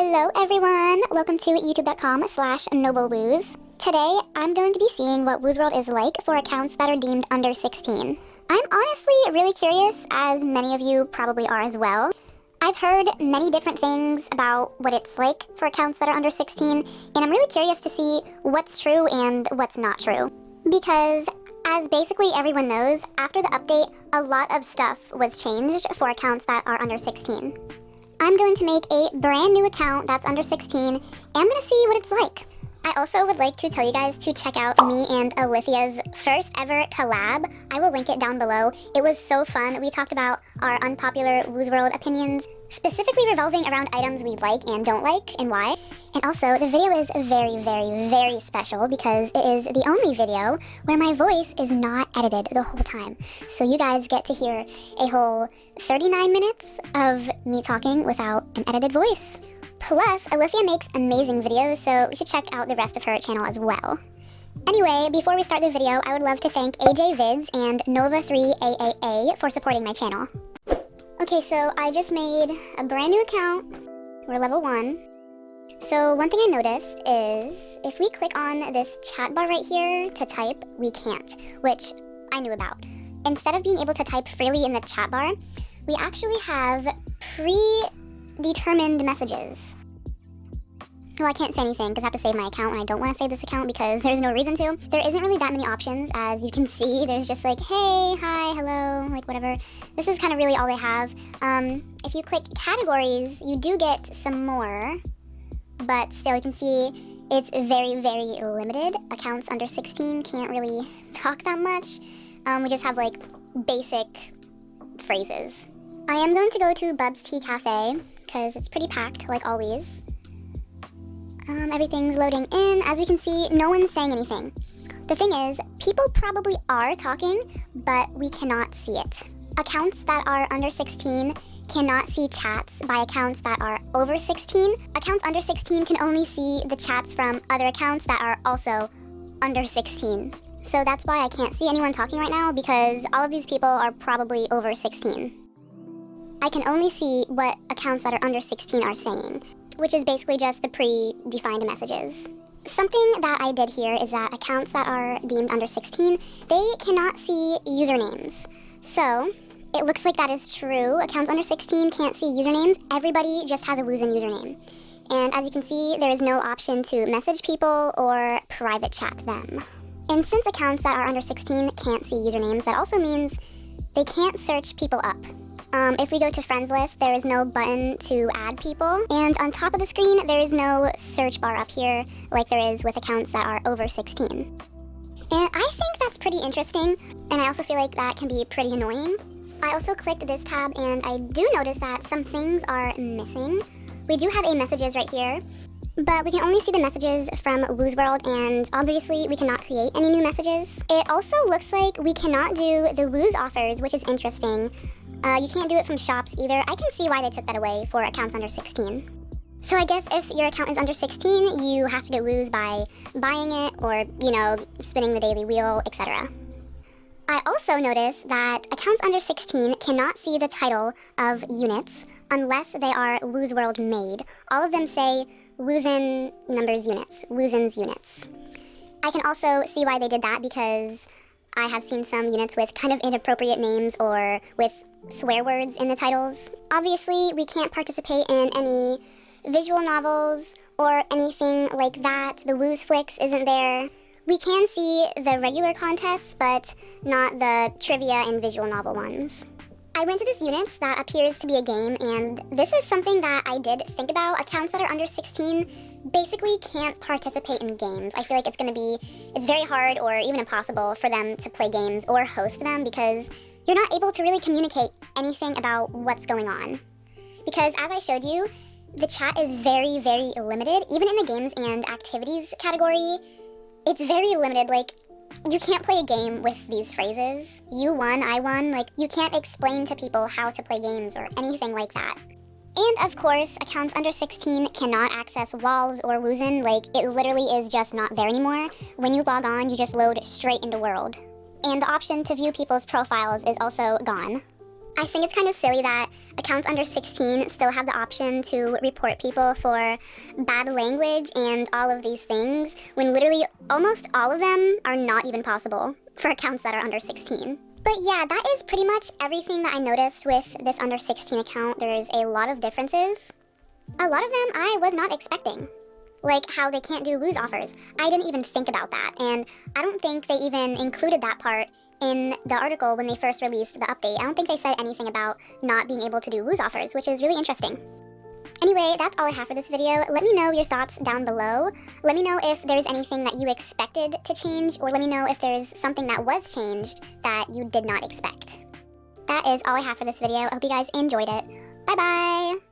Hello everyone! Welcome to youtube.com/noblewoos. Today, I'm going to be seeing what Woozworld is like for accounts that are deemed under 16. I'm honestly really curious, as many of you probably are as well. I've heard many different things about what it's like for accounts that are under 16, and I'm really curious to see what's true and what's not true. Because, as basically everyone knows, after the update, a lot of stuff was changed for accounts that are under 16. I'm going to make a brand new account that's under 16, and I'm going to see what it's like. I also would like to tell you guys to check out me and 𝕼𝕝's first ever collab. I will link it down below. It was so fun. We talked about our unpopular Woozworld opinions, specifically revolving around items we like and don't like, and why. And also, the video is very, very, very special because it is the only video where my voice is not edited the whole time. So you guys get to hear a whole 39 minutes of me talking without an edited voice. Plus, 𝕼𝕝 makes amazing videos, so you should check out the rest of her channel as well. Anyway, before we start the video, I would love to thank AJVids and Nova3AAA for supporting my channel. Okay, so I just made a brand new account. We're level 1. So one thing I noticed is if we click on this chat bar right here to type, we can't, which I knew about. Instead of being able to type freely in the chat bar, we actually have predetermined messages. Well, I can't say anything because I have to save my account, and I don't want to save this account because there's no reason to. There isn't really that many options, as you can see. There's just like, hey, hi, hello, like whatever. This is kind of really all they have. If you click categories, you do get some more, but still you can see it's very, very limited. Accounts under 16 can't really talk that much. We just have like basic phrases. I am going to go to Bub's Tea Cafe because it's pretty packed, like always. Everything's loading in. As we can see, no one's saying anything. The thing is, people probably are talking, but we cannot see it. Accounts that are under 16 cannot see chats by accounts that are over 16. Accounts under 16 can only see the chats from other accounts that are also under 16. So that's why I can't see anyone talking right now, because all of these people are probably over 16. I can only see what accounts that are under 16 are saying, which is basically just the pre-defined messages. Something that I did here is that accounts that are deemed under 16, they cannot see usernames. So it looks like that is true. Accounts under 16 can't see usernames. Everybody just has a Woozin username. And as you can see, there is no option to message people or private chat them. And since accounts that are under 16 can't see usernames, that also means they can't search people up. If we go to friends list, there is no button to add people. And on top of the screen, there is no search bar up here like there is with accounts that are over 16. And I think that's pretty interesting, and I also feel like that can be pretty annoying. I also clicked this tab, and I do notice that some things are missing. We do have a messages right here, but we can only see the messages from Woozworld, and obviously we cannot create any new messages. It also looks like we cannot do the Wooz offers, which is interesting. You can't do it from shops either. I can see why they took that away for accounts under 16. So I guess if your account is under 16, you have to get Wooz by buying it or, spinning the daily wheel, etc. I also noticed that accounts under 16 cannot see the title of units unless they are Woozworld made. All of them say Woozin numbers units, Woozin's units. I can also see why they did that because I have seen some units with kind of inappropriate names or with swear words in the titles. Obviously, we can't participate in any visual novels or anything like that. The Wooz Flicks isn't there. We can see the regular contests, but not the trivia and visual novel ones. I went to this units that appears to be a game, and this is something that I did think about. Accounts that are under 16 basically can't participate in games. I feel like it's very hard or even impossible for them to play games or host them because you're not able to really communicate anything about what's going on. Because as I showed you, the chat is very, very limited. Even in the games and activities category, it's very limited. Like, you can't play a game with these phrases. You won, I won. Like, you can't explain to people how to play games or anything like that. And of course, accounts under 16 cannot access walls or Woozin. Like, it literally is just not there anymore. When you log on, you just load straight into World. And the option to view people's profiles is also gone. I think it's kind of silly that accounts under 16 still have the option to report people for bad language and all of these things, when literally almost all of them are not even possible for accounts that are under 16. But yeah, that is pretty much everything that I noticed with this under 16 account. There's a lot of differences. A lot of them I was not expecting. Like how they can't do Wooz offers. I didn't even think about that, and I don't think they even included that part in the article when they first released the update. I don't think they said anything about not being able to do Wooz offers, which is really interesting. Anyway, that's all I have for this video. Let me know your thoughts down below. Let me know if there's anything that you expected to change, or let me know if there's something that was changed that you did not expect. That is all I have for this video. I hope you guys enjoyed it. Bye-bye!